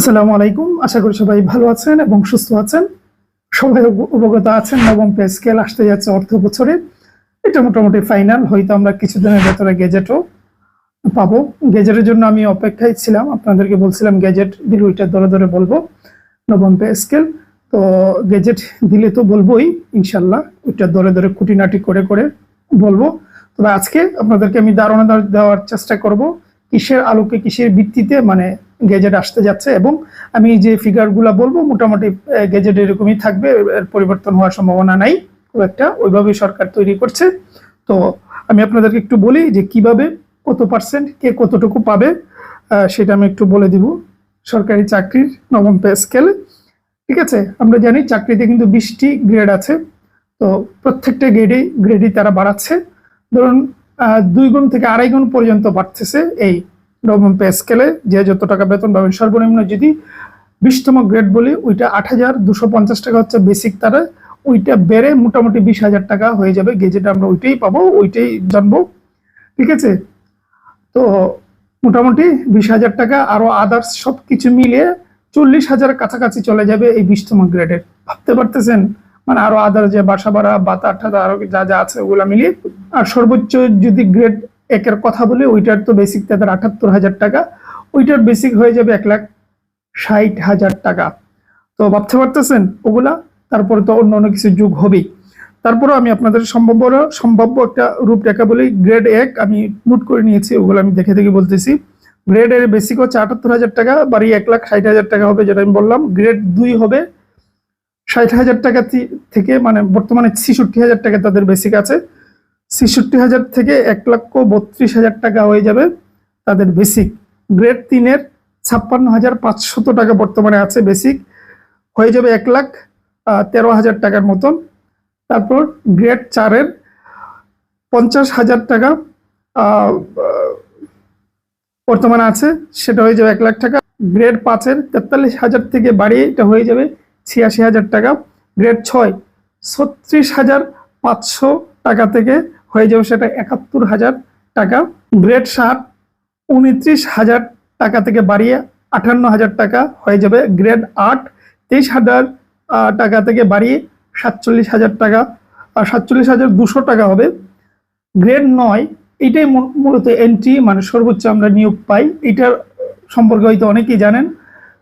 আসসালামু আলাইকুম। আশা করি সবাই ভালো আছেন এবং সুস্থ আছেন। সবাই অবগত আছেন নবম পে স্কেল আসতে যাচ্ছে অর্থ বছরে। এটা মোটামুটি ফাইনাল, হয়তো আমরা কিছুদিনের ভেতরে গেজেটও পাবো। গেজেটের জন্য আমি অপেক্ষায় ছিলাম, আপনাদেরকে বলছিলাম গেজেট দিলে ওইটা ধরে ধরে বলবো নবম পে স্কেল। তো গেজেট দিলে তো বলবোই ইনশাল্লাহ, ওইটা ধরে ধরে খুঁটিনাটি করে করে বলবো। তবে আজকে আপনাদেরকে আমি ধারণা দেওয়ার চেষ্টা করব কিসের আলোকে কিসের ভিত্তিতে মানে গেজেট আসতে যাচ্ছে, এবং আমি যে ফিগারগুলো বলবো মোটামুটি গেজেট এরকমই থাকবে, এর পরিবর্তন হওয়ার সম্ভাবনা নাই খুব একটা, ওইভাবেই সরকার তৈরি করছে। তো আমি আপনাদেরকে একটু বলি যে কিভাবে কত পার্সেন্ট কে কতটুকু পাবে, সেটা আমি একটু বলে দিব। সরকারি চাকরির নবম পে স্কেল, ঠিক আছে। আমরা জানি চাকরিতে কিন্তু 20টি গ্রেড আছে, তো প্রত্যেকটা গ্রেডই তারা বাড়াচ্ছে। ধরুন 2 গুণ থেকে 2.5 গুণ পর্যন্ত বাড়তেছে এই নবম পে স্কেলে। যে যত টাকা বেতন পাবেন, সর্বনিম্ন যদি 20তম গ্রেড বলি ওইটা 8,250 টাকা হচ্ছে বেসিক, তারা ওইটা বেড়ে মোটামুটি 20,000 টাকা হয়ে যাবে। গেজেটে আমরা ওইটাই পাবো, ওইটাই জানবো, ঠিক আছে। তো মোটামুটি 20,000 টাকা আরো আদার্স সবকিছু মিলিয়ে 40,000 কাছাকাছি চলে যাবে এই 20তম গ্রেডের। ভাবতে পারতেছেন, মানে আরো আদার যে বাসা ভাড়া বাতা ঠাতা আরো যা যা আছে ওগুলা মিলিয়ে। আর সর্বোচ্চ যদি গ্রেড 1-এর কথা বলি, ওইটার তো বেসিক তাদের 78,000 টাকা, ওইটার বেসিক হয়ে যাবে 1,60,000 টাকা। তো ভাবতে পারতেছেন ওগুলা, তারপরে তো অন্য অন্য কিছু যুগ হবেই। তারপরে আমি আপনাদের সম্ভাব্য একটা রূপরেখা বলি। গ্রেড 1 আমি নোট করে নিয়েছি, ওগুলো আমি দেখে দেখে বলতেছি। গ্রেড এর বেসিক হচ্ছে 78,000 টাকা, বাড়ি 1,60,000 টাকা হবে, যেটা আমি বললাম। গ্রেড 2 হবে 60,000 টাকা থেকে, মানে বর্তমানে 66,000 টাকা তাদের বেসিক আছে। 66,000 থেকে 1,32,000 টাকা হয়ে যাবে তাদের বেসিক। গ্রেড 3 এর 56,500 টাকা বর্তমানে আছে বেসিক, হয়ে যাবে 1,13,000 টাকার মতন। তারপর গ্রেড 4 এর 50,000 টাকা বর্তমানে আছে, সেটা হয়ে যাবে 1,00,000 টাকা। গ্রেড 5 এর 43,000 থেকে বাড়িয়ে এটা হয়ে যাবে 86,000 টাকা। গ্রেড 6 36,500 টাকা থেকে হয়ে যাবে সেটা 71,000 টাকা। গ্রেড 7 29,000 টাকা থেকে বাড়িয়ে 58,000 টাকা হয়ে যাবে। গ্রেড 8 23,000 টাকা থেকে বাড়িয়ে 47,000 টাকা, 47,200 টাকা হবে। গ্রেড 9 এটাই মূলত এন্ট্রি, মানে সর্বোচ্চ আমরা নিয়োগ পাই। এটার সম্পর্কে হয়তো অনেকেই জানেন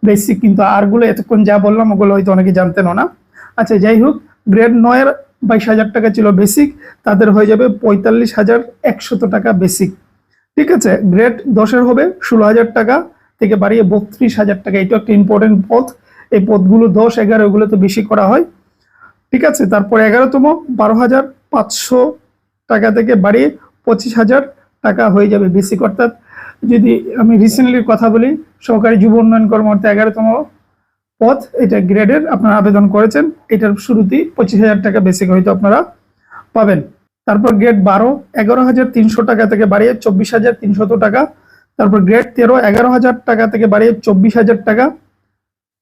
বেসিক, কিন্তু আরগুলো এতক্ষণ যা বললাম ওগুলো হয়তো অনেকে জানতেনও না। আচ্ছা, যাই হোক, গ্রেড 9 এর 22,000 টাকা ছিল বেসিক, তাদের হয়ে যাবে 45,100 টাকা বেসিক, ঠিক আছে। গ্রেড 10 এর হবে 16,000 টাকা থেকে বাড়িয়ে 32,000 টাকা। এটা একটা ইম্পর্টেন্ট পদ, এই পদগুলো 10, 11 এগুলো তো বেশি করা হয়, ঠিক আছে। তারপর 11তম 12,500 টাকা থেকে বাড়িয়ে 25,000 টাকা হয়ে যাবে বেসিক। অর্থাৎ যদি আমি রিসেন্টলির কথা বলি, সহকারী যুব উন্নয়ন কর্মকর্তা 11তম পদ, এটা গ্রেডের আপনারা আবেদন করেছেন, এটার শুরুতেই 25,000 টাকা বেসিক হয়তো আপনারা পাবেন। তারপর গ্রেড 12 11,300 টাকা থেকে বাড়িয়ে 24,300 টাকা। তারপর গ্রেড 13 11,000 টাকা থেকে বাড়িয়ে 24,000 টাকা।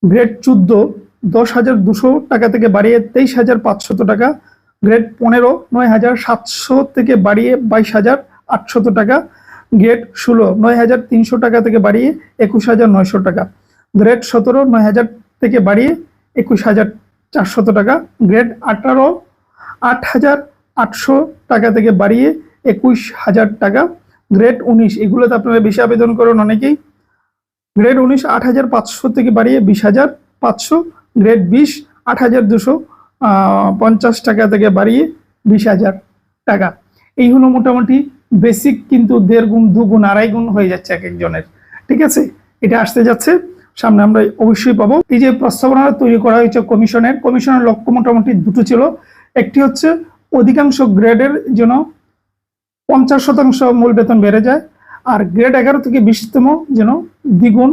গ্রেড 14 10,200 টাকা থেকে বাড়িয়ে 23,500 টাকা। গ্রেড 15 9,700 থেকে বাড়িয়ে 22,800 টাকা। গ্রেড 16 9,300 টাকা থেকে বাড়িয়ে 21,900 টাকা। গ্রেড 17 9,000 থেকে বাড়িয়ে 21,400 টাকা। গ্রেড 18 8,800 টাকা থেকে বাড়িয়ে 21,000 টাকা। গ্রেড 19 এগুলোতে আপনারা বেশি আবেদন করেন অনেকেই। গ্রেড 19 8,500 থেকে বাড়িয়ে 20,500। গ্রেড 20 8,250 টাকা থেকে বাড়িয়ে 20,000 টাকা। এই হলো মোটামুটি বেসিক, কিন্তু 1.5 গুণ 2 গুণ 2.5 গুণ হয়ে যাচ্ছে এক একজনের, ঠিক আছে। এটা আসতে যাচ্ছে সামনে, আমরা অবশ্যই পাবো। এই যে প্রস্তাবনা তৈরি করা হয়েছে কমিশনের লক্ষ্য মোটামুটি দুটো ছিল। একটি হচ্ছে অধিকাংশ গ্রেডের জন্য 50% মূল বেতন বেড়ে যায়, আর গ্রেড 11 থেকে 20তম যেন দ্বিগুণ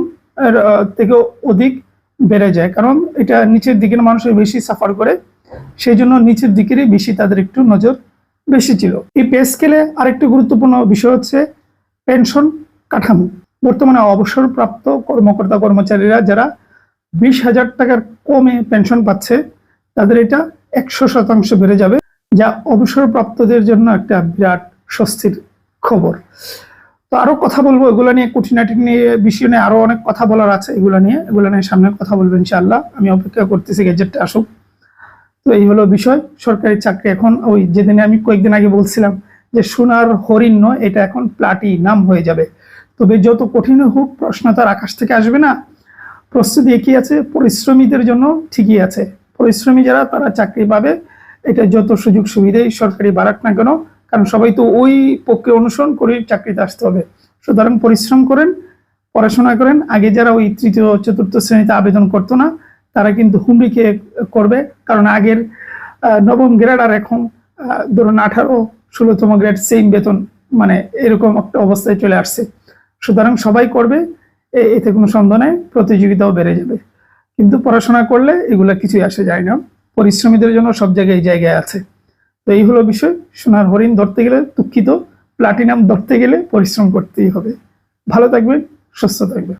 এর থেকেও অধিক বেড়ে যায়, কারণ এটা নিচের দিকের মানুষের বেশি সাফার করে, সেই জন্য নিচের দিকেরই বেশি তাদের একটু নজর বেশি ছিল। এই পে স্কেলে আরেকটি গুরুত্বপূর্ণ বিষয় হচ্ছে পেনশন কাঠামো। বর্তমানে অবসরপ্রাপ্ত কর্মকর্তা কর্মচারীরা যারা 20,000 টাকার কমে পেনশন পাচ্ছে, তাদের এটা 100% বেড়ে যাবে, যা অবসরপ্রাপ্তদের জন্য একটা বিরাট স্বস্তির খবর। তো আরো কথা বলবো এগুলো নিয়ে, খুঁটিনাটি নিয়ে, বিষয় নিয়ে আরো অনেক কথা বলার আছে। এগুলো নিয়ে সামনে কথা বলবো ইনশাআল্লাহ। আমি অপেক্ষা করতেছি গেজেটটা আসুক। তো এই হলো বিষয়। সরকারি চাকরি এখন ওই যেদিনে আমি কয়েকদিন আগে বলছিলাম যে সোনার হরিণ নয়, এটা এখন প্লাটিনাম হয়ে যাবে। তবে যত কঠিন হোক, প্রশ্ন তার আকাশ থেকে আসবে না। প্রস্তুতি একই আছে, পরিশ্রমীদের জন্য ঠিকই আছে। পরিশ্রমী যারা, তারা চাকরি পাবে। এটা যত সুযোগ সুবিধাই সরকারি বাড়াক না কেন, কারণ সবাই তো ওই পক্ষে অনুসরণ করে চাকরিতে আসতে হবে। সুতরাং পরিশ্রম করেন, পড়াশোনা করেন। আগে যারা ওই তৃতীয় চতুর্থ শ্রেণীতে আবেদন করতো না, তারা কিন্তু হুমড়ি খেয়ে করবে। কারণ আগের নবম গ্রেড আর এখন ধরুন 18-16তম গ্রেড সেম বেতন, মানে এরকম একটা অবস্থায় চলে আসছে। সুতরাং সবাই করবে, এতে কোনো সন্দেহ নেই, প্রতিযোগিতাও বেড়ে যাবে। কিন্তু পড়াশোনা করলে এগুলা কিছুই আসে যায় না। পরিশ্রমীদের জন্য সব জায়গায় আছে। তো এই হলো বিষয়। সোনার হরিণ ধরতে গেলে, দুঃখিত, প্লাটিনাম ধরতে গেলে পরিশ্রম করতেই হবে। ভালো থাকবেন, সুস্থ থাকবেন।